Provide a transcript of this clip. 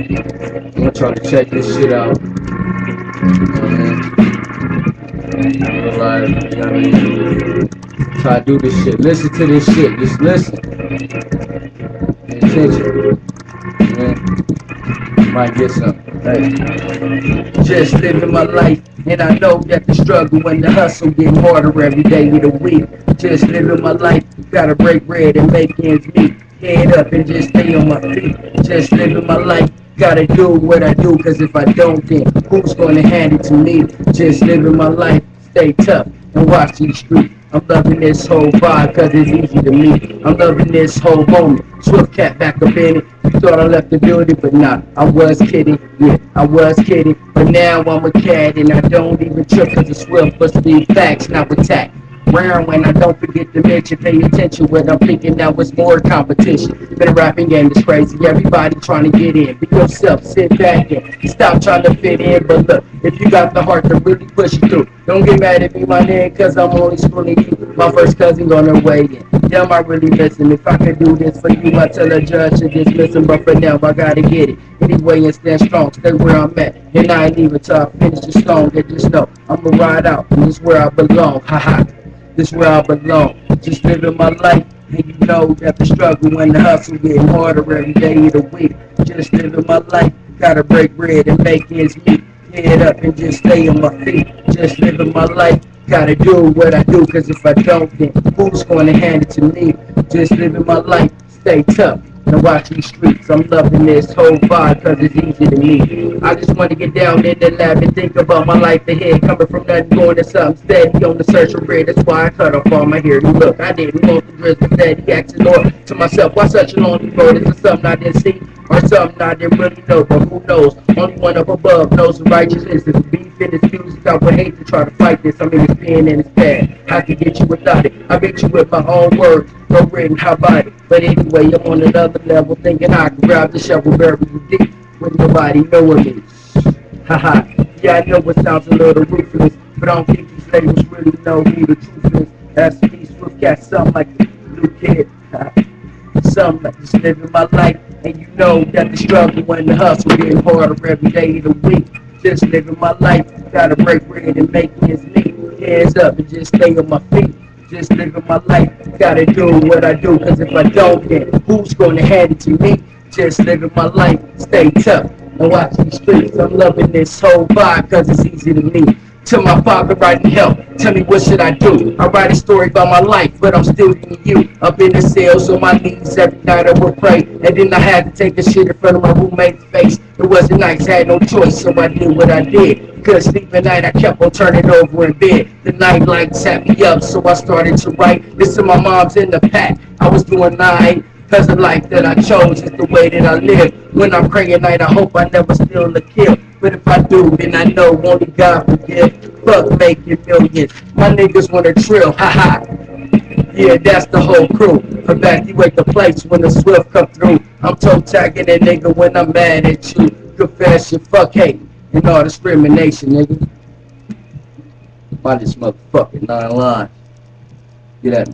I'm gonna try to check this shit out. Alright, you know what I mean? Try to do this shit. Listen to this shit. Just listen. Pay attention. Man, might get some. Hey. Just living my life, and I know that the struggle and the hustle get harder every day of the week. Just living my life, gotta break bread and make ends meet. Head up and just stay on my feet. Just living my life, gotta do what I do, cause if I don't, then who's gonna hand it to me? Just living my life, stay tough and watch these streets. I'm loving this whole vibe cause it's easy to me. I'm loving this whole moment. Swift cat back up in it. You thought I left the building, but nah, I was kidding. Yeah, I was kidding. But now I'm a cat and I don't even trip cause the Swift must be facts, not attack. Round when I don't forget to mention, pay attention when I'm thinking that was more competition. Been a rapping game that's crazy, everybody trying to get in. Be yourself, sit back and stop trying to fit in. But look, if you got the heart to really push it through, don't get mad at me, my nigga, cause I'm only schooling you. My first cousin gonna weigh in. Damn, I really miss him. If I could do this for you, I tell a judge to dismiss him. But for now, I gotta get it. Anyway, and stand strong, stay where I'm at. And I ain't even till I finish the song. And just know, I'ma ride out, and this is where I belong. Haha. This where I belong. Just living my life, and you know that the struggle and the hustle getting harder every day of the week. Just living my life, gotta break bread and make ends meet. Head up and just stay on my feet. Just living my life, gotta do what I do, cause if I don't, then who's gonna hand it to me? Just living my life, stay tough. And watch these streets, I'm loving this whole vibe cause it's easy to me. I just want to get down in the lab and think about my life ahead. Coming from nothing, going to something steady on the search for bread. That's why I cut off all my hair. Look, I didn't want the dress, but steady asking Lord to myself, why such a lonely road? Is it something I didn't see? Or something I didn't really know, but who knows? Only one up above knows the righteousness. If the beef in his music, I would hate to try to fight this. I mean, it's pen and it's pad. I could get you without it. I bet you with my own words. No written, how about it? But anyway, I'm on another level, thinking I can grab the shovel, bury you deep with nobody knowing me. Haha, yeah, I know it sounds a little ruthless, but I don't think these labels really know who the truth is. That's me, Swift got something like the new kid. Something like just living my life, and you know that the struggle and the hustle getting harder every day of the week. Just living my life, gotta break bread and make ends meet. Hands up and just stay on my feet. Just living my life, gotta do what I do, cause if I don't, then who's gonna hand it to me? Just living my life, stay tough, and watch these streets. I'm loving this whole vibe, cause it's easy to me. To my father writing help, tell me what should I do? I write a story about my life, but I'm still needing you. Up in the cells on my knees every night I would pray, and then I had to take the shit in front of my roommate's face. It wasn't nice, had no choice, so I did what I did. Couldn't sleep at night, I kept on turning over in bed. The night lights set me up, so I started to write. This to my mom's in the pack, I was doing night. Cause the life that I chose is the way that I live. When I pray at night, I hope I never steal a kill. But if I do, then I know only God forgive. Fuck making millions, my niggas wanna trill, haha. Yeah, that's the whole crew. Evacuate the place when the Swift come through. I'm toe tagging that nigga when I'm mad at you. Confession, fuck hate, and all discrimination, nigga. By this motherfucking 9 line. Get at me.